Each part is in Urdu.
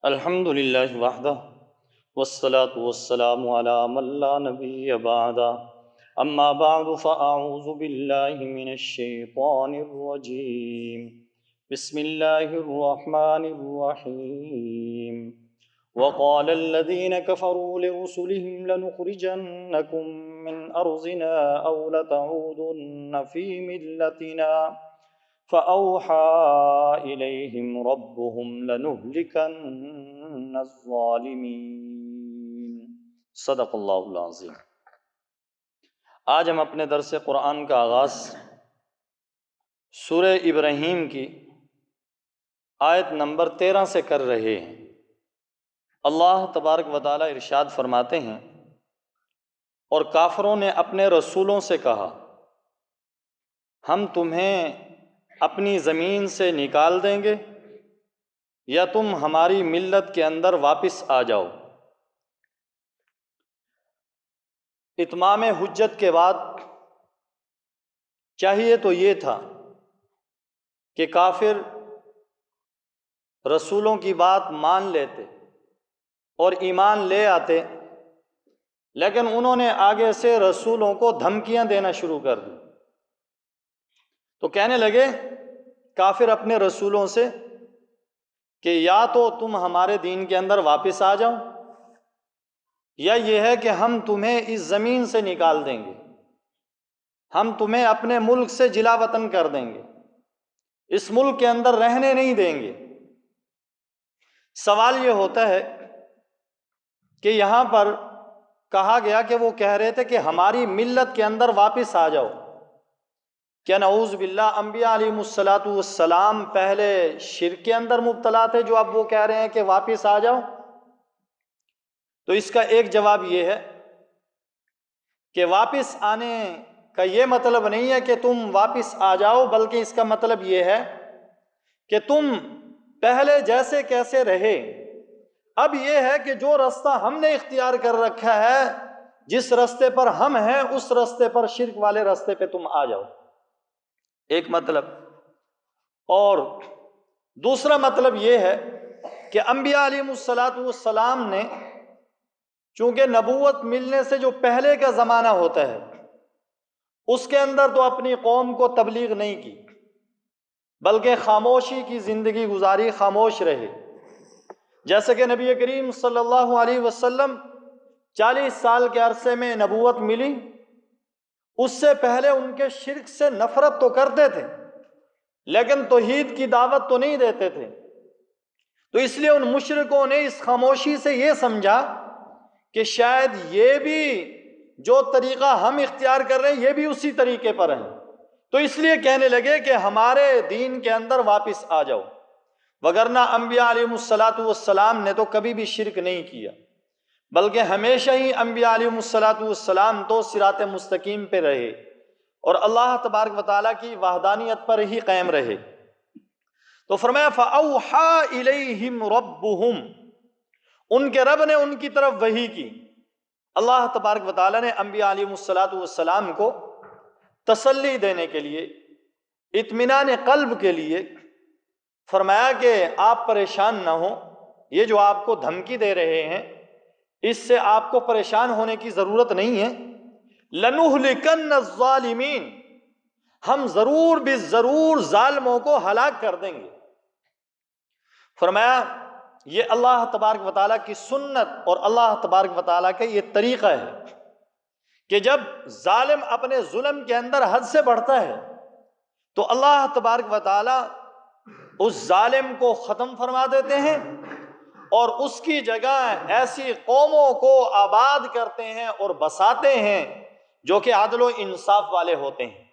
الحمد للہ وحدہ والصلاة والسلام علی من لا نبی بعدہ اما بعد فاعوذ باللہ من الشیطان الرجیم بسم اللہ الرحمن الرحیم وقال الذین كفروا لرسلهم لنخرجنکم من ارضنا او لتعودن فی ملتنا فأوحى إليهم ربهم لنهلكن الظالمين صدق اللہ العظیم۔ آج ہم اپنے درس قرآن کا آغاز سورہ ابراہیم کی آیت نمبر 13 سے کر رہے ہیں۔ اللہ تبارک و تعالیٰ ارشاد فرماتے ہیں، اور کافروں نے اپنے رسولوں سے کہا، ہم تمہیں اپنی زمین سے نکال دیں گے یا تم ہماری ملت کے اندر واپس آ جاؤ۔ اتمام حجت کے بعد چاہیے تو یہ تھا کہ کافر رسولوں کی بات مان لیتے اور ایمان لے آتے، لیکن انہوں نے آگے سے رسولوں کو دھمکیاں دینا شروع کر دی۔ تو کہنے لگے کافر اپنے رسولوں سے کہ یا تو تم ہمارے دین کے اندر واپس آ جاؤ، یا یہ ہے کہ ہم تمہیں اس زمین سے نکال دیں گے، ہم تمہیں اپنے ملک سے جلا وطن کر دیں گے، اس ملک کے اندر رہنے نہیں دیں گے۔ سوال یہ ہوتا ہے کہ یہاں پر کہا گیا کہ وہ کہہ رہے تھے کہ ہماری ملت کے اندر واپس آ جاؤ، کیا نعوذ باللہ انبیاء علیہم السلام پہلے شرک کے اندر مبتلا تھے جو اب وہ کہہ رہے ہیں کہ واپس آ جاؤ؟ تو اس کا ایک جواب یہ ہے کہ واپس آنے کا یہ مطلب نہیں ہے کہ تم واپس آ جاؤ، بلکہ اس کا مطلب یہ ہے کہ تم پہلے جیسے کیسے رہے، اب یہ ہے کہ جو رستہ ہم نے اختیار کر رکھا ہے، جس رستے پر ہم ہیں اس رستے پر، شرک والے رستے پہ تم آ جاؤ، ایک مطلب۔ اور دوسرا مطلب یہ ہے کہ انبیاء علیہم السلام نے چونکہ نبوت ملنے سے جو پہلے کا زمانہ ہوتا ہے اس کے اندر تو اپنی قوم کو تبلیغ نہیں کی، بلکہ خاموشی کی زندگی گزاری، خاموش رہے۔ جیسے کہ نبی کریم صلی اللہ علیہ وسلم 40 سال کے عرصے میں نبوت ملی، اس سے پہلے ان کے شرک سے نفرت تو کرتے تھے لیکن توحید کی دعوت تو نہیں دیتے تھے، تو اس لیے ان مشرکوں نے اس خاموشی سے یہ سمجھا کہ شاید یہ بھی جو طریقہ ہم اختیار کر رہے ہیں یہ بھی اسی طریقے پر ہیں، تو اس لیے کہنے لگے کہ ہمارے دین کے اندر واپس آ جاؤ، وگرنہ انبیاء علیہم السلام نے تو کبھی بھی شرک نہیں کیا، بلکہ ہمیشہ ہی انبیاء علیہم السلام تو صراط مستقیم پہ رہے اور اللہ تبارک و تعالیٰ کی وحدانیت پر ہی قائم رہے۔ تو فرمایا فَأَوْحَى إِلَيْهِمْ رَبُّهُمْ، ان کے رب نے ان کی طرف وحی کی۔ اللہ تبارک و تعالیٰ نے انبیاء علیہم السلام کو تسلی دینے کے لیے، اطمینان قلب کے لیے فرمایا کہ آپ پریشان نہ ہوں، یہ جو آپ کو دھمکی دے رہے ہیں اس سے آپ کو پریشان ہونے کی ضرورت نہیں ہے۔ لَنُهْلِكَنَّ الظَّالِمِينَ، ہم ضرور ضرور ظالموں کو ہلاک کر دیں گے۔ فرمایا یہ اللہ تبارک و تعالیٰ کی سنت اور اللہ تبارک و تعالیٰ کا یہ طریقہ ہے کہ جب ظالم اپنے ظلم کے اندر حد سے بڑھتا ہے تو اللہ تبارک و تعالیٰ اس ظالم کو ختم فرما دیتے ہیں اور اس کی جگہ ایسی قوموں کو آباد کرتے ہیں اور بساتے ہیں جو کہ عدل و انصاف والے ہوتے ہیں۔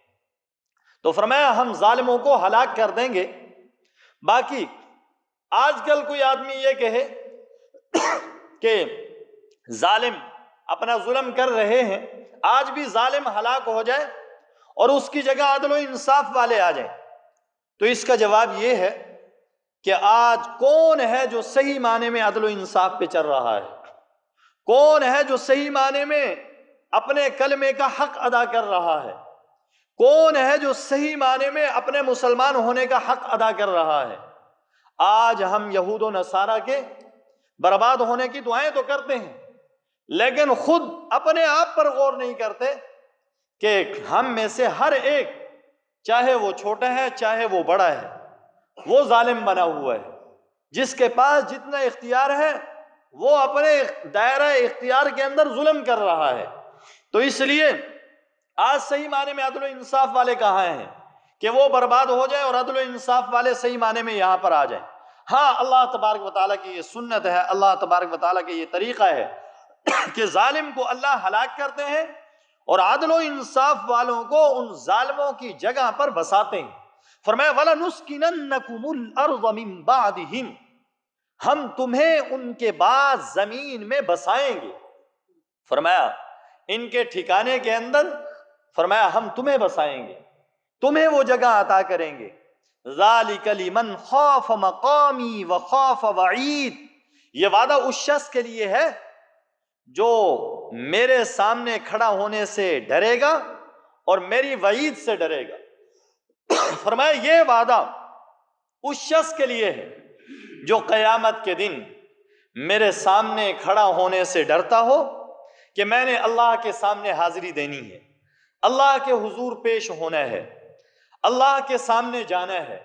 تو فرمایا ہم ظالموں کو ہلاک کر دیں گے۔ باقی آج کل کوئی آدمی یہ کہے کہ ظالم اپنا ظلم کر رہے ہیں، آج بھی ظالم ہلاک ہو جائے اور اس کی جگہ عدل و انصاف والے آ جائیں، تو اس کا جواب یہ ہے کہ آج کون ہے جو صحیح معنی میں عدل و انصاف پہ چل رہا ہے؟ کون ہے جو صحیح معنی میں اپنے کلمے کا حق ادا کر رہا ہے؟ کون ہے جو صحیح معنی میں اپنے مسلمان ہونے کا حق ادا کر رہا ہے؟ آج ہم یہود و نصارہ کے برباد ہونے کی دعائیں تو کرتے ہیں، لیکن خود اپنے آپ پر غور نہیں کرتے کہ ہم میں سے ہر ایک، چاہے وہ چھوٹا ہے چاہے وہ بڑا ہے، وہ ظالم بنا ہوا ہے۔ جس کے پاس جتنا اختیار ہے وہ اپنے دائرہ اختیار کے اندر ظلم کر رہا ہے۔ تو اس لیے آج صحیح معنی میں عدل و انصاف والے کہاں ہیں کہ وہ برباد ہو جائیں اور عدل و انصاف والے صحیح معنی میں یہاں پر آ جائیں۔ ہاں، اللہ تبارک و تعالیٰ کی یہ سنت ہے، اللہ تبارک و تعالیٰ کی یہ طریقہ ہے کہ ظالم کو اللہ ہلاک کرتے ہیں اور عدل و انصاف والوں کو ان ظالموں کی جگہ پر بساتے ہیں۔ فرمایا وَلَنُسْكِنَنَّكُمُ الْأَرْضَ مِن بَعْدِهِمْ، ہم تمہیں ان کے بعد زمین میں بسائیں گے۔ فرمایا ان کے ٹھکانے کے اندر، فرمایا ہم تمہیں بسائیں گے، تمہیں وہ جگہ عطا کریں گے۔ ذَلِكَ لِمَنْ خَافَ مَقَامِي وَخَافَ وَعِيدِ، یہ وعدہ اس شخص کے لیے ہے جو میرے سامنے کھڑا ہونے سے ڈرے گا اور میری وعید سے ڈرے گا۔ فرمایا یہ وعدہ اس شخص کے لیے ہے جو قیامت کے دن میرے سامنے کھڑا ہونے سے ڈرتا ہو کہ میں نے اللہ کے سامنے حاضری دینی ہے، اللہ کے حضور پیش ہونا ہے، اللہ کے سامنے جانا ہے،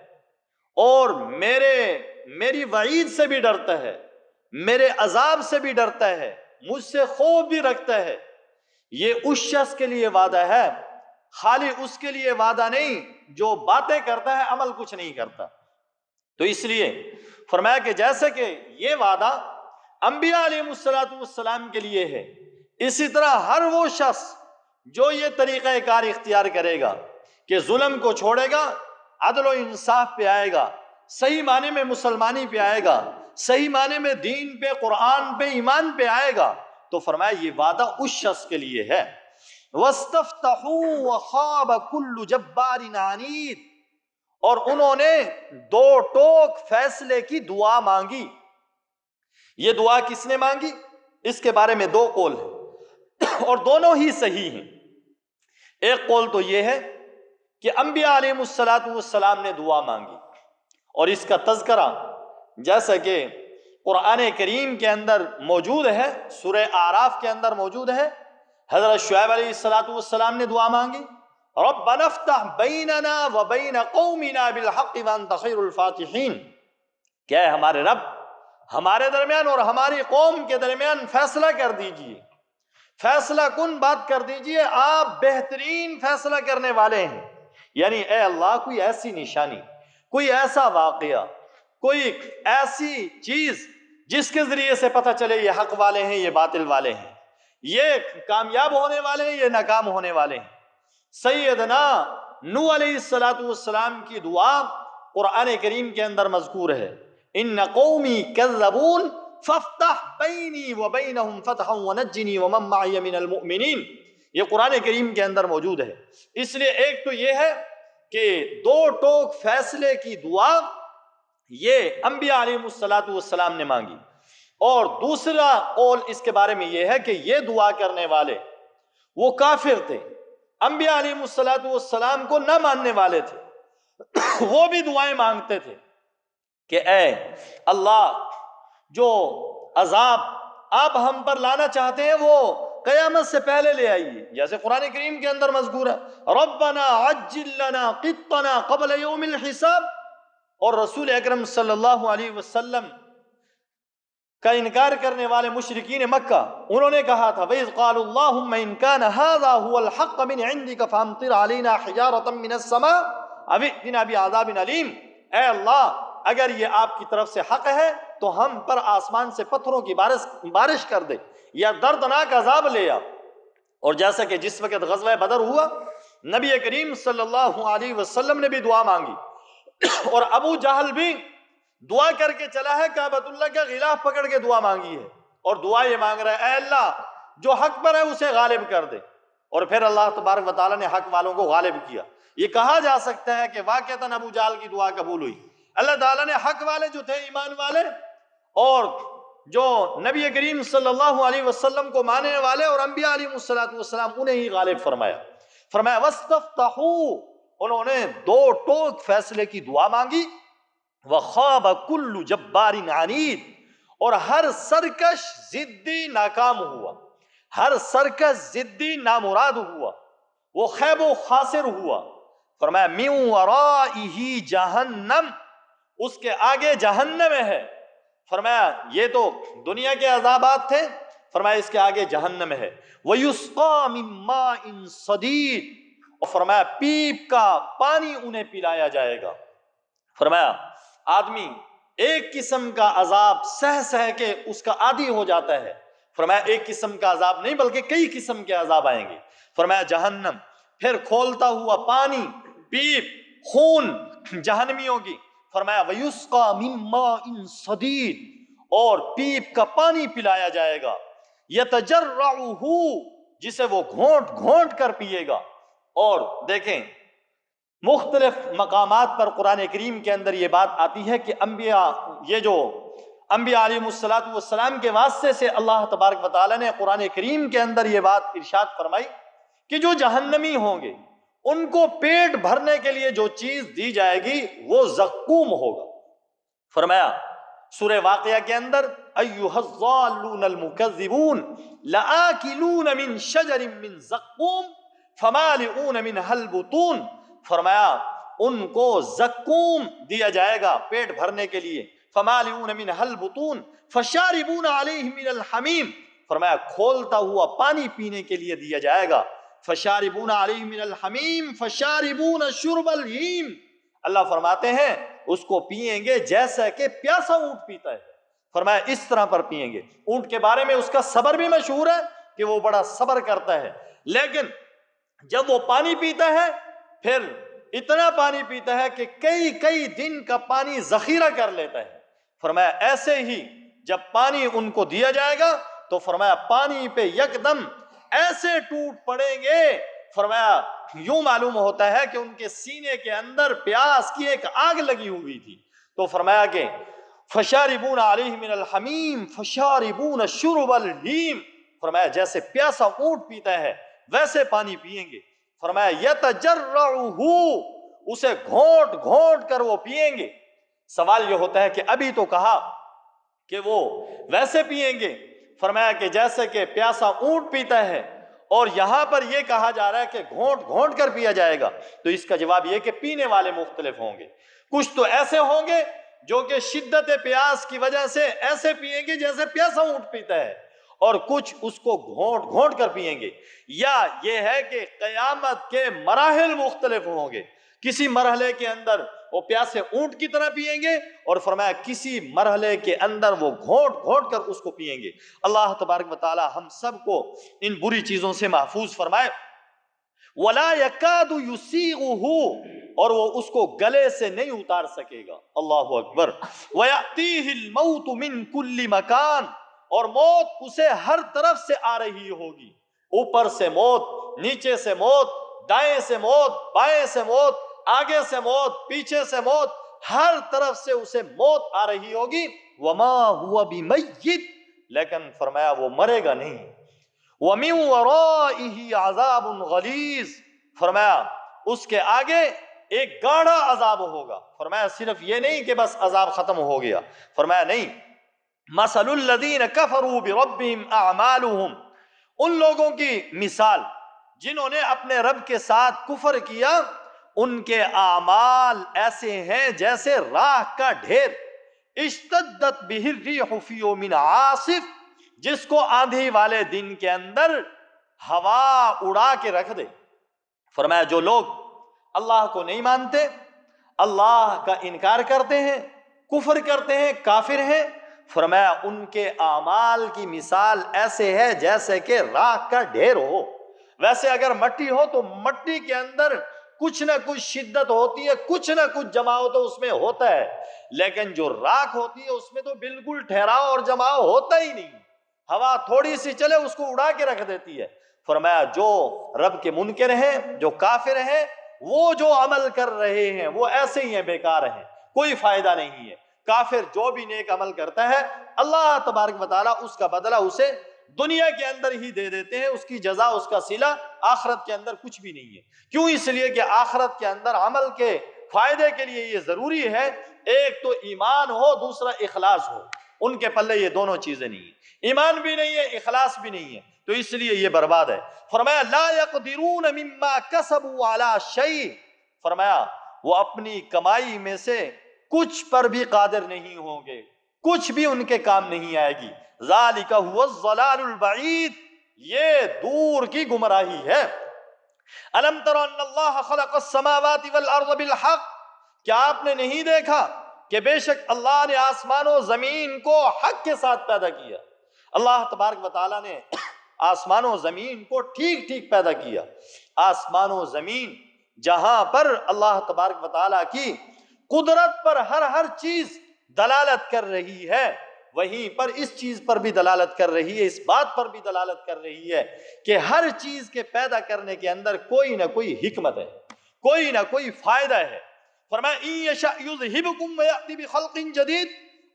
اور میری وعید سے بھی ڈرتا ہے، میرے عذاب سے بھی ڈرتا ہے، مجھ سے خوف بھی رکھتا ہے۔ یہ اس شخص کے لیے وعدہ ہے، خالی اس کے لیے وعدہ نہیں جو باتیں کرتا ہے عمل کچھ نہیں کرتا۔ تو اس لیے فرمایا کہ جیسے کہ یہ وعدہ انبیاء علیہ السلام کے لیے ہے، اسی طرح ہر وہ شخص جو یہ طریقہ کار اختیار کرے گا کہ ظلم کو چھوڑے گا، عدل و انصاف پہ آئے گا، صحیح معنی میں مسلمانی پہ آئے گا، صحیح معنی میں دین پہ، قرآن پہ، ایمان پہ آئے گا، تو فرمایا یہ وعدہ اس شخص کے لیے ہے۔ وَاسْتَفْتَحُوا وَخَابَ كُلُّ جَبَّارٍ عَنِيدٍ، اور انہوں نے دو ٹوک فیصلے کی دعا مانگی۔ یہ دعا کس نے مانگی؟ اس کے بارے میں دو قول ہیں اور دونوں ہی صحیح ہیں۔ ایک قول تو یہ ہے کہ انبیاء علیہ السلام نے دعا مانگی، اور اس کا تذکرہ جیسا کہ قرآن کریم کے اندر موجود ہے، سورہ اعراف کے اندر موجود ہے۔ حضرت شعیب علیہ السلام نے دعا مانگی، ربنا افتح بیننا وبین قومنا بالحق وانت خیر الفاتحین، کہ اے ہمارے رب، ہمارے درمیان اور ہماری قوم کے درمیان فیصلہ کر دیجئے، فیصلہ کن بات کر دیجئے، آپ بہترین فیصلہ کرنے والے ہیں۔ یعنی اے اللہ، کوئی ایسی نشانی، کوئی ایسا واقعہ، کوئی ایسی چیز جس کے ذریعے سے پتہ چلے یہ حق والے ہیں، یہ باطل والے ہیں، یہ کامیاب ہونے والے ہیں، یہ ناکام ہونے والے ہیں۔ سیدنا نوح علیہ السلام کی دعا قرآن کریم کے اندر مذکور ہے، ان قومی کذبون فافتح بینی وبینہم فتحا ونجنی ومن معی من المؤمنین، یہ قرآن کریم کے اندر موجود ہے۔ اس لیے ایک تو یہ ہے کہ دو ٹوک فیصلے کی دعا یہ انبیاء علیہ السلام نے مانگی، اور دوسرا قول اس کے بارے میں یہ ہے کہ یہ دعا کرنے والے وہ کافر تھے، انبیاء علیہ السلام کو نہ ماننے والے تھے، وہ بھی دعائیں مانگتے تھے کہ اے اللہ، جو عذاب آپ ہم پر لانا چاہتے ہیں وہ قیامت سے پہلے لے آئیے، جیسے قرآن کریم کے اندر مذکور ہے ربنا عجل لنا قطنا قبل یوم الحساب۔ اور رسول اکرم صلی اللہ علیہ وسلم کا انکار کرنے والے مشرکین مکہ، انہوں نے کہا تھا وَإِذْ قَالُوا اللَّهُمَّ إِنْ كَانَ هَذَا هُوَ الْحَقَّ مِنْ عِنْدِكَ فَأَمْطِرْ عَلَيْنَا حِجَارَةً مِنَ السَّمَاءِ أَوْ ائْتِنَا بِعَذَابٍ أَلِيمٍ، اے اللہ اگر یہ آپ کی طرف سے حق ہے تو ہم پر آسمان سے پتھروں کی بارش کر دے یا دردناک عذاب لے آ۔ اور جیسا کہ جس وقت غزوہ بدر ہوا، نبی کریم صلی اللہ علیہ وسلم نے بھی دعا مانگی، اور ابو جہل بھی دعا کر کے چلا ہے، کعبۃ اللہ کا غلاف پکڑ کے دعا مانگی ہے، اور دعا یہ مانگ رہا ہے اے اللہ جو حق پر ہے اسے غالب کر دے، اور پھر اللہ تبارک و تعالیٰ نے حق والوں کو غالب کیا۔ یہ کہا جا سکتا ہے کہ واقعتاً ابو جہل کی دعا قبول ہوئی، اللہ تعالیٰ نے حق والے جو تھے، ایمان والے اور جو نبی کریم صلی اللہ علیہ وسلم کو ماننے والے اور انبیاء علیہ السلام، انہیں ہی غالب فرمایا۔ وَاسْتَفْتَحُوا، انہوں نے دو ٹوک فیصلے کی دعا مانگی، وَخَابَ كُلُّ جَبَّارٍ عَنِيدٍ، اور ہر سرکش ضدی ناکام ہوا، ہر سرکش ضدی نامراد ہوا، وہ خیب و خاسر ہوا۔ فرمایا من ورائہ جہنم، اس کے آگے جہنم ہے۔ فرمایا یہ تو دنیا کے عذابات تھے، فرمایا اس کے آگے جہنم ہے۔ وَيُسْقَى مِن مَّاءٍ صَدِيدٍ، اور فرمایا پیپ کا پانی انہیں پلایا جائے گا۔ فرمایا آدمی ایک قسم کا عذاب سہ سہ کے اس کا عادی ہو جاتا ہے، فرمایا ایک قسم کا عذاب نہیں بلکہ کئی قسم کے عذاب آئیں گے۔ فرمایا جہنم، پھر کھولتا ہوا پانی، پیپ، خون جہنمیوں کی۔ فرمایا وَيُسْقَى مِن مَّاءٍ صَدِيدٍ، اور پیپ کا پانی پلایا جائے گا، يَتَجَرَّعُهُ، جسے وہ گھونٹ گھونٹ کر پیے گا۔ اور دیکھیں مختلف مقامات پر قرآن کریم کے اندر یہ بات آتی ہے کہ انبیاء، یہ جو انبیاء علیہم السلام کے واسطے سے اللہ تبارک و تعالیٰ نے قرآن کریم کے اندر یہ بات ارشاد فرمائی کہ جو جہنمی ہوں گے ان کو پیٹ بھرنے کے لیے جو چیز دی جائے گی وہ زقوم ہوگا۔ فرمایا سورہ واقعہ کے اندر ایھا الضالون المکذبون لآکلون من شجر من زقوم فمالئون منها البطون، فرمایا ان کو زقوم دیا جائے گا پیٹ بھرنے کے لیے، فمالئون منها البطون فشاربون علیہ من الحمیم، فرمایا کھولتا ہوا پانی پینے کے لیے دیا جائے گا، فشاربون علیہ من الحمیم فشاربون شرب الہیم، اللہ فرماتے ہیں اس کو پیئیں گے جیسا کہ پیاسا اونٹ پیتا ہے، فرمایا اس طرح پر پیئیں گے۔ اونٹ کے بارے میں اس کا صبر بھی مشہور ہے کہ وہ بڑا صبر کرتا ہے، لیکن جب وہ پانی پیتا ہے پھر اتنا پانی پیتا ہے کہ کئی کئی دن کا پانی ذخیرہ کر لیتا ہے۔ فرمایا ایسے ہی جب پانی ان کو دیا جائے گا تو فرمایا پانی پہ یکدم ایسے ٹوٹ پڑیں گے، فرمایا یوں معلوم ہوتا ہے کہ ان کے سینے کے اندر پیاس کی ایک آگ لگی ہوئی تھی۔ تو فرمایا کہ فشاربون علیہ من الحمیم فشاربون شرب الہیم، فرمایا جیسے پیاسا اونٹ پیتا ہے ویسے پانی پیئیں گے۔ فرمایا یتجرعہ، اسے گھونٹ گھونٹ کر وہ پیئیں گے۔ سوال یہ ہوتا ہے کہ ابھی تو کہا کہ وہ ویسے پیئیں گے، فرمایا کہ جیسے کہ پیاسا اونٹ پیتا ہے، اور یہاں پر یہ کہا جا رہا ہے کہ گھونٹ گھونٹ کر پیا جائے گا، تو اس کا جواب یہ کہ پینے والے مختلف ہوں گے۔ کچھ تو ایسے ہوں گے جو کہ شدت پیاس کی وجہ سے ایسے پیئیں گے جیسے پیاسا اونٹ پیتا ہے، اور کچھ اس کو گھونٹ گھونٹ کر پیئیں گے۔ یا یہ ہے کہ قیامت کے مراحل مختلف ہوں گے، کسی مرحلے کے اندر وہ پیاسے اونٹ کی طرح پیئیں گے، اور فرمایا کسی مرحلے کے اندر وہ گھونٹ گھونٹ کر اس کو پیئیں گے۔ اللہ تبارک و تعالی ہم سب کو ان بری چیزوں سے محفوظ فرمائے۔ وَلَا يَكَادُ يُسِيغُهُ، اور وہ اس کو گلے سے نہیں اتار سکے گا۔ اللہ اکبر۔ وَيَأْتِيهِ الْمَوْتُ مِنْ كُلِّ مَكَانٍ، اور موت اسے ہر طرف سے آ رہی ہوگی، اوپر سے موت، نیچے سے موت، دائیں سے موت، بائیں سے موت، آگے سے موت، پیچھے سے موت، ہر طرف سے اسے موت آ رہی ہوگی۔ وَمَا هُوَ بِمَيِّتٍ، لیکن فرمایا وہ مرے گا نہیں۔ وَمِن وَرَائِهِ عَذَابٌ غَلِيظٌ، فرمایا اس کے آگے ایک گاڑھا عذاب ہوگا۔ فرمایا صرف یہ نہیں کہ بس عذاب ختم ہو گیا، فرمایا نہیں، مَثَلُ الَّذِينَ كَفَرُوا بِرَبِّهِمْ أَعْمَالُهُمْ، ان لوگوں کی مثال جنہوں نے اپنے رب کے ساتھ کفر کیا، ان کے اعمال ایسے ہیں جیسے راکھ کا ڈھیر، اشتدت بِهِ الرِّيحُ فِي يَوْمٍ عَاصِفٍ، جس کو آندھی والے دن کے اندر ہوا اڑا کے رکھ دے۔ فرمایا جو لوگ اللہ کو نہیں مانتے، اللہ کا انکار کرتے ہیں، کفر کرتے ہیں، کافر ہیں، فرمایا ان کے اعمال کی مثال ایسے ہے جیسے کہ راکھ کا ڈھیر ہو۔ ویسے اگر مٹی ہو تو مٹی کے اندر کچھ نہ کچھ شدت ہوتی ہے، کچھ نہ کچھ جماؤ تو اس میں ہوتا ہے، لیکن جو راکھ ہوتی ہے اس میں تو بالکل ٹھہراؤ اور جماؤ ہوتا ہی نہیں، ہوا تھوڑی سی چلے اس کو اڑا کے رکھ دیتی ہے۔ فرمایا جو رب کے منکر ہیں، جو کافر ہیں، وہ جو عمل کر رہے ہیں وہ ایسے ہی ہیں، بیکار ہیں، کوئی فائدہ نہیں ہے۔ کافر جو بھی نیک عمل کرتا ہے اللہ تبارک و تعالیٰ اس کا بدلہ اسے دنیا کے اندر ہی دے دیتے ہیں، اس کی جزا، اس کا صلہ آخرت کے اندر کچھ بھی نہیں ہے۔ کیوں؟ اس لیے کہ آخرت کے اندر عمل کے فائدے کے لیے یہ ضروری ہے، ایک تو ایمان ہو، دوسرا اخلاص ہو۔ ان کے پلے یہ دونوں چیزیں نہیں ہیں، ایمان بھی نہیں ہے، اخلاص بھی نہیں ہے، تو اس لیے یہ برباد ہے۔ فرمایا لا يقدرون مما کسبوا علی شیء، فرمایا وہ اپنی کمائی میں سے کچھ پر بھی قادر نہیں ہوں گے، کچھ بھی ان کے کام نہیں آئے گی۔ ذالک هو الضلال البعید، یہ دور کی گمراہی ہے۔ الم تر ان اللہ خلق السماوات والارض بالحق، کیا آپ نے نہیں دیکھا کہ بے شک اللہ نے آسمان و زمین کو حق کے ساتھ پیدا کیا۔ اللہ تبارک و تعالیٰ نے آسمان و زمین کو ٹھیک ٹھیک پیدا کیا۔ آسمان و زمین جہاں پر اللہ تبارک و تعالیٰ کی قدرت پر ہر چیز دلالت کر رہی ہے، وہیں پر اس چیز پر بھی دلالت کر رہی ہے، اس بات پر بھی دلالت کر رہی ہے کہ ہر چیز کے پیدا کرنے کے اندر کوئی نہ کوئی حکمت ہے، کوئی نہ کوئی فائدہ ہے۔ فرمایا ان یشاء یذہبکم ویأتی بخلق جدید،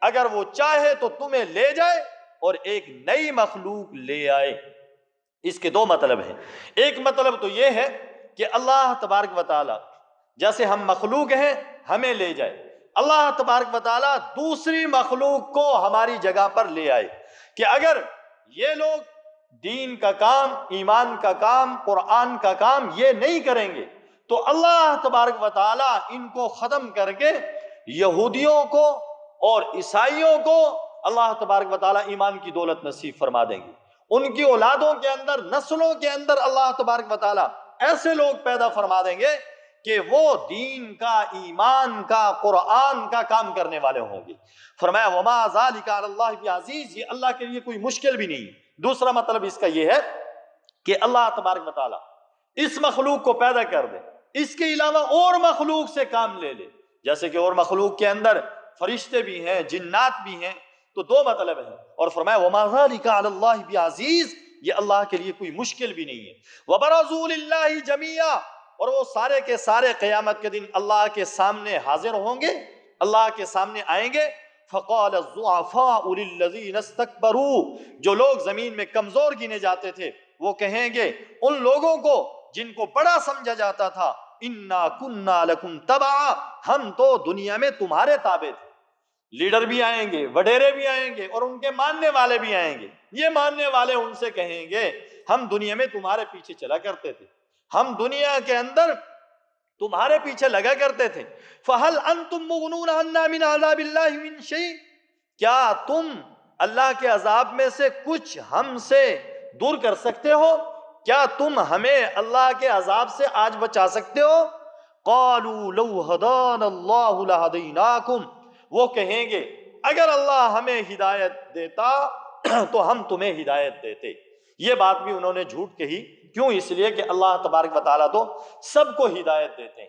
اگر وہ چاہے تو تمہیں لے جائے اور ایک نئی مخلوق لے آئے۔ اس کے دو مطلب ہیں، ایک مطلب تو یہ ہے کہ اللہ تبارک و تعالی جیسے ہم مخلوق ہیں ہمیں لے جائے، اللہ تبارک و تعالی دوسری مخلوق کو ہماری جگہ پر لے آئے، کہ اگر یہ لوگ دین کا کام، ایمان کا کام، قرآن کا کام یہ نہیں کریں گے تو اللہ تبارک و تعالی ان کو ختم کر کے یہودیوں کو اور عیسائیوں کو اللہ تبارک و تعالی ایمان کی دولت نصیب فرما دیں گے۔ ان کی اولادوں کے اندر، نسلوں کے اندر اللہ تبارک و تعالی ایسے لوگ پیدا فرما دیں گے کہ وہ دین کا، ایمان کا، قرآن کا کام کرنے والے ہوں گے۔ فرمایا وما ذالک علی اللہ بعزیز، یہ اللہ کے لیے کوئی مشکل بھی نہیں۔ دوسرا مطلب اس کا یہ ہے کہ اللہ تبارک و تعالی اس مخلوق کو پیدا کر دے، اس کے علاوہ اور مخلوق سے کام لے لے، جیسے کہ اور مخلوق کے اندر فرشتے بھی ہیں، جنات بھی ہیں، تو دو مطلب ہیں۔ اور فرمایا وما ذالک علی اللہ بعزیز، یہ اللہ کے لیے کوئی مشکل بھی نہیں ہے۔ وبرزوا للہ جمیعا، اور وہ سارے کے سارے قیامت کے دن اللہ کے سامنے حاضر ہوں گے، اللہ کے سامنے آئیں گے۔ فقال الضعفاء للذین استکبروا، جو لوگ زمین میں کمزور گنے جاتے تھے وہ کہیں گے ان لوگوں کو جن کو بڑا سمجھا جاتا تھا، انا کنا لکم تبعا، ہم تو دنیا میں تمہارے تابع تھے۔ لیڈر بھی آئیں گے، وڈیرے بھی آئیں گے، اور ان کے ماننے والے بھی آئیں گے۔ یہ ماننے والے ان سے کہیں گے ہم دنیا میں تمہارے پیچھے چلا کرتے تھے، ہم دنیا کے اندر تمہارے پیچھے لگا کرتے تھے۔ فَهَلْ أَنْتُمْ مُغْنُونَ عَنَّا مِنْ عَذَابِ اللَّهِ مِنْ شَيْءٍ، کیا تم اللہ کے عذاب میں سے کچھ ہم سے دور کر سکتے ہو؟ کیا تم ہمیں اللہ کے عذاب سے آج بچا سکتے ہو؟ قَالُوا لَوْ هَدَانَ اللَّهُ لَهَدَيْنَاكُمْ، وہ کہیں گے اگر اللہ ہمیں ہدایت دیتا تو ہم تمہیں ہدایت دیتے۔ یہ بات بھی انہوں نے جھوٹ کہی، کیوں؟ اس لیے کہ اللہ تبارک و تعالیٰ تو سب کو ہدایت دیتے ہیں،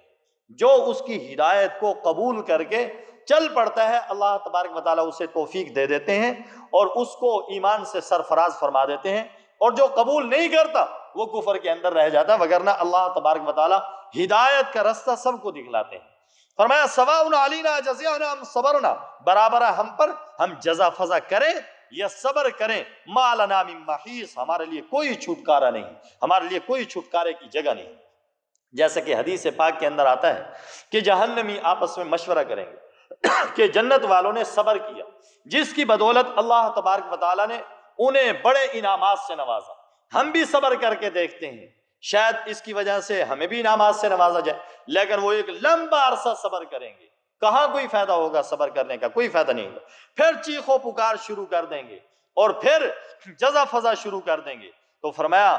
جو اس کی ہدایت کو قبول کر کے چل پڑتا ہے اللہ تبارک و تعالیٰ اسے توفیق دے دیتے ہیں اور اس کو ایمان سے سرفراز فرما دیتے ہیں، اور جو قبول نہیں کرتا وہ کفر کے اندر رہ جاتا، وگرنہ اللہ تبارک و تعالیٰ ہدایت کا رستہ سب کو دکھلاتے ہیں۔ فرمایا سواء علینا جزعنا ام صبرنا، برابر ہے ہم پر ہم جزا فضا کریں یا صبر کریں۔ ما لنا من محیص، ہمارے لیے کوئی چھٹکارا نہیں، ہمارے لیے کوئی چھٹکارے کی جگہ نہیں۔ جیسا کہ حدیث پاک کے اندر آتا ہے کہ جہنمی آپس میں مشورہ کریں گے کہ جنت والوں نے صبر کیا، جس کی بدولت اللہ تبارک و تعالیٰ نے انہیں بڑے انعامات سے نوازا، ہم بھی صبر کر کے دیکھتے ہیں، شاید اس کی وجہ سے ہمیں بھی انعامات سے نوازا جائے۔ لیکن وہ ایک لمبا عرصہ صبر کریں گے، کہاں کوئی فائدہ ہوگا صبر کرنے کا؟ کوئی فائدہ نہیں ہوگا۔ پھر چیخ و پکار شروع کر دیں گے اور پھر جزا فضا شروع کر دیں گے۔ تو فرمایا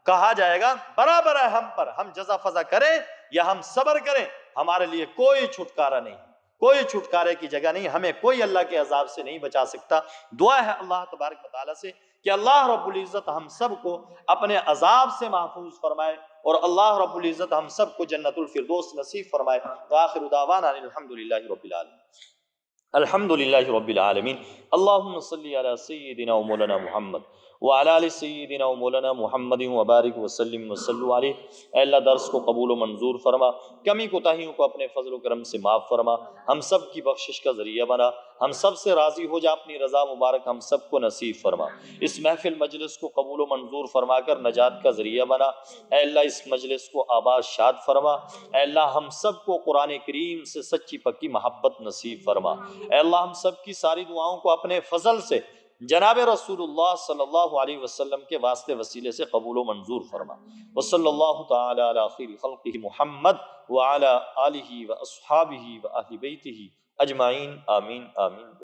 کہا جائے گا برابر ہے ہم پر ہم جزا فضا کریں یا ہم صبر کریں، ہمارے لیے کوئی چھٹکارا نہیں، کوئی چھٹکارے کی جگہ نہیں، ہمیں کوئی اللہ کے عذاب سے نہیں بچا سکتا۔ دعا ہے اللہ تبارک و تعالیٰ سے کہ اللہ رب العزت ہم سب کو اپنے عذاب سے محفوظ فرمائے اور اللہ رب العزت ہم سب کو جنت الفردوس نصیب فرمائے۔ وآخر دعوانا الحمدللہ رب العالمین، الحمدللہ رب العالمین۔ اللہم صلی علی سیدنا و مولانا محمد وعلی آل سیدنا و مولانا محمد وبارک وسلم وصلوا علیہ۔ اے اللہ درس کو قبول و منظور فرما، کمی کوتاہیوں کو اپنے فضل و کرم سے معاف فرما، ہم سب کی بخشش کا ذریعہ بنا، ہم سب سے راضی ہو جا، اپنی رضا مبارک ہم سب کو نصیب فرما۔ اس محفل مجلس کو قبول و منظور فرما کر نجات کا ذریعہ بنا۔ اے اللہ اس مجلس کو آباد شاد فرما۔ اے اللہ ہم سب کو قرآن کریم سے سچی پکی محبت نصیب فرما۔ اے اللہ ہم سب کی ساری دعاؤں کو اپنے فضل سے جناب رسول اللہ صلی اللہ علیہ وسلم کے واسطے وسیلے سے قبول و منظور فرما۔ وصلی اللہ تعالی علی خیر خلقہ محمد وعلی آلہ واصحابہ واہل بیتہ اجمعین، آمین آمین۔